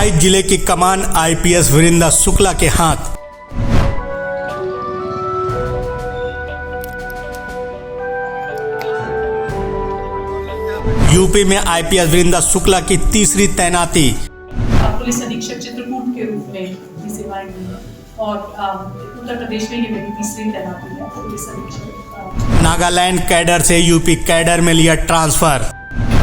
बहराइच जिले की कमान आईपीएस वृंदा शुक्ला के हाथ। यूपी में आईपीएस वृंदा शुक्ला की तीसरी तैनाती। पुलिस अधीक्षक चित्रकूट के रूप में सेवाएं दी है और उत्तर प्रदेश में ये मेरी तीसरी तैनाती है पुलिस अधीक्षक। नागालैंड कैडर से यूपी कैडर में लिया ट्रांसफर।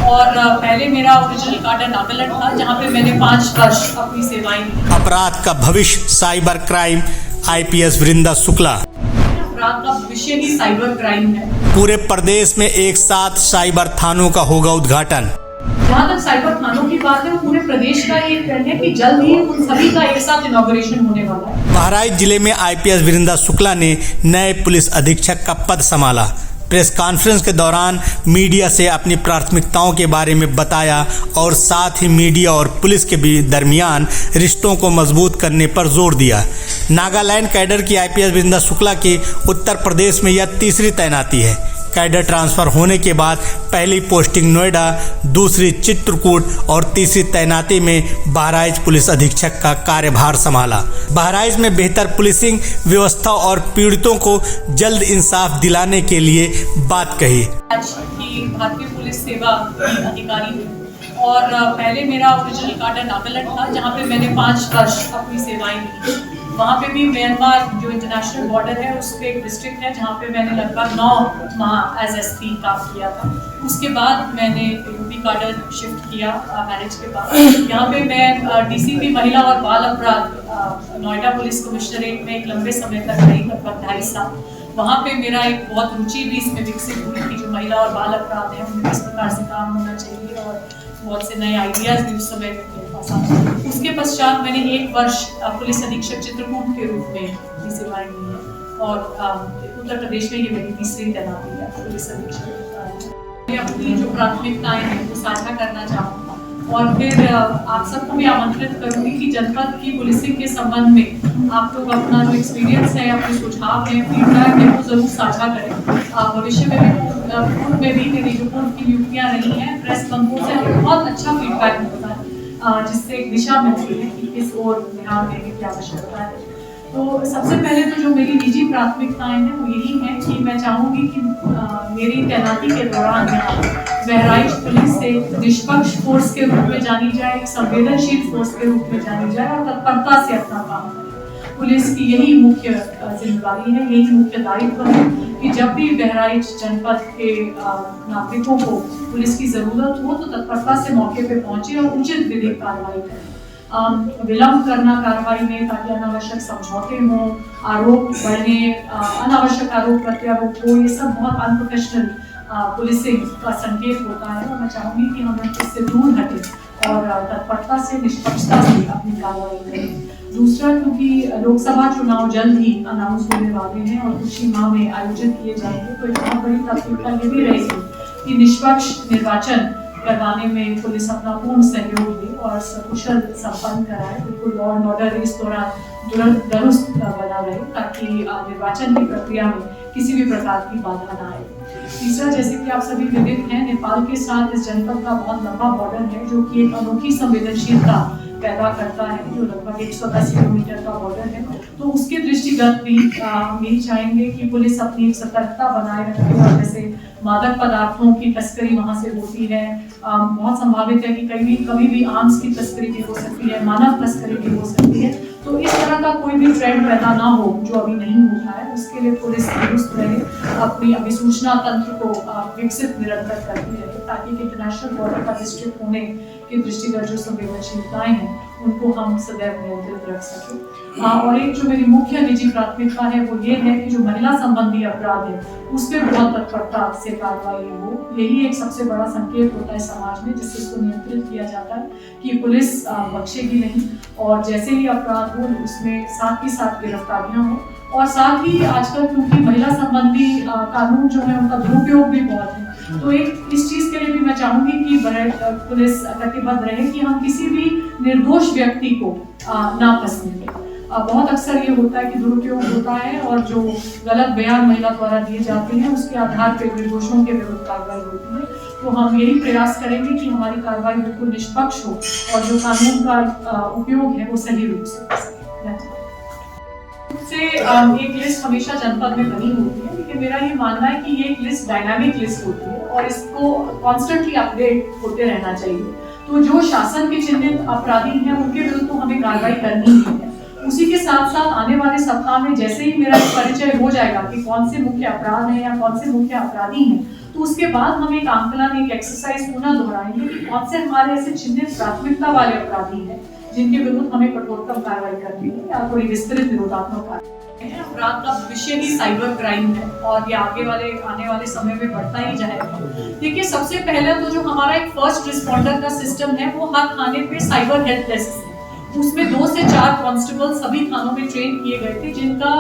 और पहले मेरा ओरिजिनल कार्डर नागालैंड था जहां पे मैंने 5 वर्ष अपनी सेवाएं दी। अपराध का भविष्य साइबर क्राइम आईपीएस वृंदा शुक्ला। अपराध का भविष्य ही साइबर क्राइम है। पूरे प्रदेश में एक साथ साइबर थानों का होगा उद्घाटन। जहाँ तक साइबर थानों की बात है, वो पूरे प्रदेश का एक ट्रेंड है कि जल्द ही उन सभी का एक साथ इनॉग्रेशन होने वाला है। बहराइच जिले में आईपीएस वृंदा शुक्ला ने नए पुलिस अधीक्षक का पद संभाला। प्रेस कॉन्फ्रेंस के दौरान मीडिया से अपनी प्राथमिकताओं के बारे में बताया और साथ ही मीडिया और पुलिस के दरमियान रिश्तों को मजबूत करने पर जोर दिया। नागालैंड कैडर की आईपीएस वृंदा शुक्ला की उत्तर प्रदेश में यह तीसरी तैनाती है। कैडर ट्रांसफर होने के बाद पहली पोस्टिंग नोएडा, दूसरी चित्रकूट और तीसरी तैनाती में बहराइच पुलिस अधीक्षक का कार्यभार संभाला। बहराइच में बेहतर पुलिसिंग व्यवस्था और पीड़ितों को जल्द इंसाफ दिलाने के लिए बात कही। आज की भारतीय पुलिस सेवा अधिकारी हूँ और पहले मेरा ओरिजिनल कार्डर नागालैंड था जहाँ पे मैंने 5 वर्ष अपनी सेवाएं दी। वहाँ पे भी म्यांमार जो इंटरनेशनल बॉर्डर है उस पर एक डिस्ट्रिक्ट है जहाँ पे मैंने लगभग 9 माह एज एसपी काम किया था। उसके बाद मैंने यूपी कार्डर शिफ्ट किया मैरिज के बाद। यहाँ पे मैं डीसीपी महिला और बाल अपराध नोएडा पुलिस कमिश्नरेट में एक लंबे समय तक रही, लगभग 2.5 साल। वहाँ पे मेरा एक बहुत रुचि भी इसमें विकसित हुई कि जो महिला और बाल अपराध है उनमें किस प्रकार से काम होना चाहिए और बहुत से नए आइडियाज भी उस समय मेरे पास आए। उसके पश्चात मैंने 1 वर्ष पुलिस अधीक्षक चित्रकूट के रूप में सेवाएं दी है और उत्तर प्रदेश में ये मेरी तीसरी तैनाती है पुलिस अधीक्षक। मैं अपनी जो प्राथमिकताएं हैं वो साझा करना चाहूँगा और फिर आप सबको भी आमंत्रित करूँगी कि जनपद की पुलिसिंग के संबंध में आप लोग अपना जो एक्सपीरियंस है, अपने सुझाव है, फीडबैक है वो जरूर साझा करें। भविष्य में भी पूर्व में भी मेरी जो पूर्व की नियुक्तियाँ रही हैं प्रेस बंधुओं से बहुत अच्छा फीडबैक मिलता है जिससे एक दिशा मिलती है कि किस ओर ध्यान देने की आवश्यकता है। तो सबसे पहले तो जो मेरी निजी प्राथमिकताएं हैं वो यही है कि मैं चाहूँगी कि मेरी तैनाती के दौरान बहराइच पुलिस एक निष्पक्ष फोर्स के रूप में जानी जाए, एक संवेदनशील फोर्स के रूप में जानी जाए और तत्परता से अपना काम करे। पुलिस की यही मुख्य जिम्मेदारी है, यही मुख्य दायित्व है कि जब भी बहराइच जनपद के नागरिकों को पुलिस की जरूरत हो तो तत्परता से मौके पे पहुंचे और उचित विधिक कार्रवाई करें। विलंब करना कार्रवाई में ताकि अनावश्यक समझौते हों, आरोप बढ़ने, अनावश्यक आरोप प्रत्यारोप हो, ये सब बहुत अनप्रोफेशनल पुलिसिंग का संकेत होता है और मैं चाहूँगी कि हम इससे दूर हटें और तत्परता से, निष्पक्षता से अपनी कार्रवाई करें। दूसरा, क्योंकि लोकसभा चुनाव जल्द ही अनाउंस होने वाले हैं और कुछ ही माह में आयोजित किए जाएंगे, तो एक बहुत बड़ी प्राथमिकता ये भी रहेगी कि निष्पक्ष निर्वाचन करवाने में पुलिस अपना पूर्ण सहयोग दे और सकुशल संपन्न कराए, बिल्कुल लॉ एंड ऑर्डर इस दौरान दुरुस्त बना रहे ताकि निर्वाचन की प्रक्रिया में किसी भी प्रकार की बाधा न आए। तीसरा, जैसे कि आप सभी विदित हैं, नेपाल के साथ इस जनपद का बहुत लंबा बॉर्डर है जो कि एक अनोखी संवेदनशीलता पैदा करता है, जो लगभग 110 किलोमीटर का बॉर्डर है। तो उसके दृष्टिगत भी हम यही चाहेंगे कि पुलिस अपनी सतर्कता बनाए रखे और जैसे मादक पदार्थों की तस्करी वहाँ से होती है, बहुत संभावित है कि कभी भी आर्म्स की तस्करी भी हो सकती है, मानव तस्करी भी हो सकती है। तो इस तरह का कोई भी ट्रेंड पैदा ना हो जो अभी नहीं होता है, उसके लिए पुलिस दुरुस्त रहे, अपनी अभिसूचना तंत्र को विकसित निरंतर करती रहे ताकि इंटरनेशनल बॉर्डर का डिस्ट्रिक्ट होने के दृष्टिगत जो संवेदनशीलताएं हैं उनको हम सदैव नियंत्रित रख सकें। और एक जो मेरी मुख्य निजी प्राथमिकता है वो ये है कि जो महिला संबंधी अपराध है उस पर बहुत तत्परता से कार्रवाई हो। यही एक सबसे बड़ा संकेत होता है समाज में जिससे उसको नियंत्रित किया जाता है कि पुलिस बख्शेगी नहीं और जैसे ही अपराध हो उसमें साथ ही साथ गिरफ्तारियां हो और साथ ही आजकल क्योंकि महिला संबंधी कानून जो है उनका दुरुपयोग भी बहुत है, तो एक इस चीज के लिए भी मैं चाहूंगी कि पुलिस कटिबद्ध रहे कि हम किसी भी निर्दोष व्यक्ति को ना फंसने दें। बहुत अक्सर ये होता है कि दुरुपयोग होता है और जो गलत बयान महिला द्वारा दिए जाते हैं उसके आधार पर निर्दोषों के विरुद्ध कार्रवाई होती है। तो हम यही प्रयास करेंगे कि हमारी कार्रवाई बिल्कुल निष्पक्ष हो और जो कानून का उपयोग है वो सही रूप से हो सके। एक लिस्ट हमेशा जनपद में बनी होती है, लेकिन मेरा ये मानना है कि ये एक लिस्ट डायनामिक लिस्ट होती है और इसको कॉन्स्टेंटली अपडेट होते रहना चाहिए। तो जो शासन के चिन्हित अपराधी हैं उनके विरुद्ध तो हमें कार्रवाई करनी ही है। उसी के साथ साथ आने वाले सप्ताह में जैसे ही मेरा परिचय हो जाएगा कि कौन से मुख्य अपराध हैं या कौन से मुख्य अपराधी हैं, तो उसके बाद हम एक आंकलन, एक एक्सरसाइज पुनः दोहराएंगे कि कौन से हमारे ऐसे चिन्हित प्राथमिकता वाले अपराधी हैं जिनके विरुद्ध हमें कठोरतम कार्रवाई करनी है या थोड़ी विस्तृत निरोधात्मक कार्रवाई है। अपराध का विषय ही साइबर क्राइम है और ये आने वाले समय में बढ़ता ही जाएगा। देखिए, सबसे पहले तो जो हमारा एक फर्स्ट रिस्पॉन्डर का सिस्टम है वो हर थाने पे साइबर हेल्प डेस्क है। उसमें 2 से 4 कांस्टेबल सभी थानों में ट्रेन किए गए थे, जिनका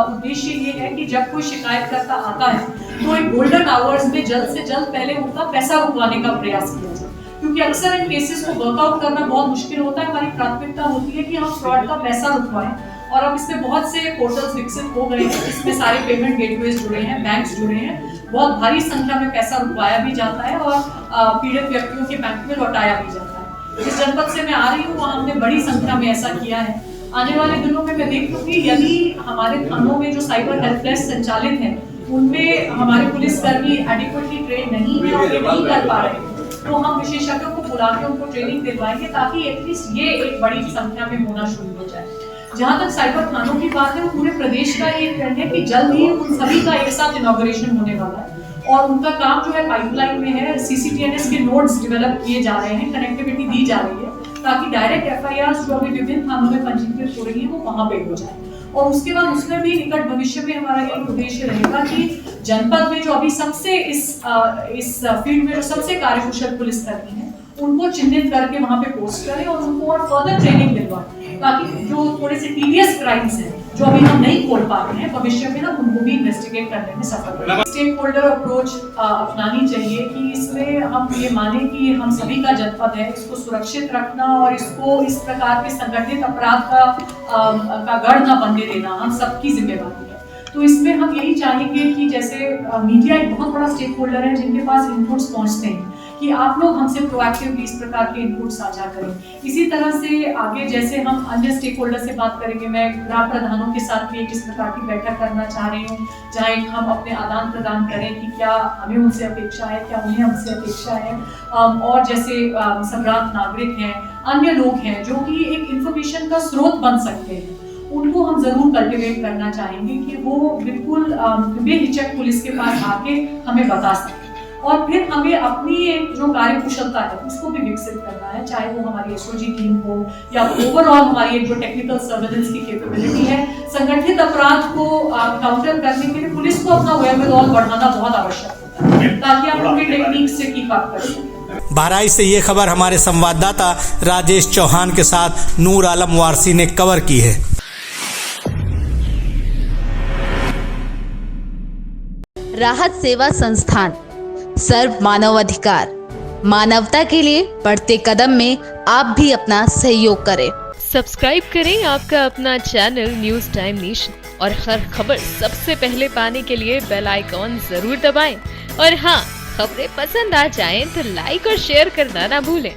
उद्देश्य ये है कि जब कोई शिकायतकर्ता आता है तो एक गोल्डन आवर्स में जल्द से जल्द पहले उनका पैसा रुकवाने का प्रयास किया जाए, क्योंकि अक्सर इन केसेस को वर्कआउट करना बहुत मुश्किल होता है। हमारी प्राथमिकता होती है कि हम फ्रॉड का पैसा रुकवाएं और अब इसमें बहुत से पोर्टल्स विकसित हो गए हैं, इसमें सारे पेमेंट गेटवेज जुड़े हैं, बैंक्स जुड़े हैं, बहुत भारी संख्या में पैसा रुकवाया भी जाता है और पीड़ित व्यक्तियों के बैंक में लौटाया भी जाता है। जिस जनपद से मैं आ रही हूँ वहाँ हमने बड़ी संख्या में ऐसा किया है। आने वाले दिनों में मैं देख लूंगी यदि हमारे थानों में जो साइबर हेल्प डेस्क संचालित हैं उनमें हमारे पुलिसकर्मी एडिक्वेटली ट्रेन नहीं है और ये नहीं कर पा रहे हैं, तो हम विशेषज्ञों को बुला के उनको ट्रेनिंग दिलवाएंगे ताकि एटलीस्ट ये एक बड़ी संख्या में होना शुरू हो जाए। जहाँ तक साइबर थानों की बात है, वो पूरे प्रदेश का ये ट्रेंड है कि जल्द ही उन सभी का एक साथ इनॉग्रेशन होने वाला है और उनका काम जो है पाइपलाइन में है। CCTNS के नोड्स डेवलप किए जा रहे हैं, कनेक्टिविटी दी जा रही है ताकि डायरेक्ट FIRs जो अभी विभिन्न थानों में पंजीकृत हो रही है वो वहाँ पे हो जाए। और उसके बाद उसमें भी निकट भविष्य में हमारा ये उद्देश्य रहेगा कि जनपद में जो अभी सबसे इस फील्ड में जो सबसे कार्यकुशल पुलिसकर्मी हैं उनको चिन्हित करके वहाँ पे पोस्ट करें और उनको और फर्दर ट्रेनिंग दिलवाएं, ताकि जो थोड़े से टीडियस क्राइम्स हैं जो अभी हम नहीं खोल पा रहे हैं, भविष्य में हम उनको भी इन्वेस्टिगेट करने में सफल हों। स्टेक होल्डर अप्रोच अपनानी चाहिए कि इसमें हम ये माने कि हम सभी का जनपद है, इसको सुरक्षित रखना और इसको इस प्रकार के संगठित अपराध का गढ़ न बनने देना हम सबकी जिम्मेदारी है। तो इसमें हम यही चाहेंगे कि जैसे मीडिया एक बहुत बड़ा स्टेक होल्डर है जिनके पास इनपुट्स पहुंचते हैं, कि आप लोग हमसे प्रोएक्टिवली इस प्रकार के इनपुट साझा करें। इसी तरह से आगे जैसे हम अन्य स्टेक होल्डर से बात करेंगे, मैं ग्राम प्रधानों के साथ भी इस प्रकार की बैठक करना चाह रही हूँ जहाँ हम अपने आदान प्रदान करें कि क्या हमें उनसे अपेक्षा है, क्या उन्हें हमसे अपेक्षा है। और जैसे संभ्रांत नागरिक हैं, अन्य लोग हैं जो कि एक इंफॉर्मेशन का स्रोत बन सकते हैं, उनको हम जरूर कल्टिवेट करना चाहेंगे कि वो बिल्कुल बेहिचक पुलिस के पास आके हमें बता सकें। और फिर हमें अपनी एक जो कार्यकुशलता है उसको भी विकसित करना है, चाहे वो हमारी एसओजी टीम हो या ओवरऑल हमारी एक जो टेक्निकल सर्वेलेंस की कैपेबिलिटी है। संगठित अपराध को काउंटर करने के लिए पुलिस को अपना वेयरविदॉल बढ़ाना बहुत आवश्यक होता है ताकि आप उनकी टेक्निक से कीप अप कर सकें। बहराइच से ये खबर हमारे संवाददाता राजेश चौहान के साथ नूर आलम वारसी ने कवर की है। राहत सेवा संस्थान, सर्व मानवाधिकार, मानवता के लिए बढ़ते कदम में आप भी अपना सहयोग करें। सब्सक्राइब करें आपका अपना चैनल न्यूज टाइम नेशन और हर खबर सबसे पहले पाने के लिए बेल आइकॉन जरूर दबाएं। और हाँ, खबरें पसंद आ जाएं तो लाइक और शेयर करना ना भूलें।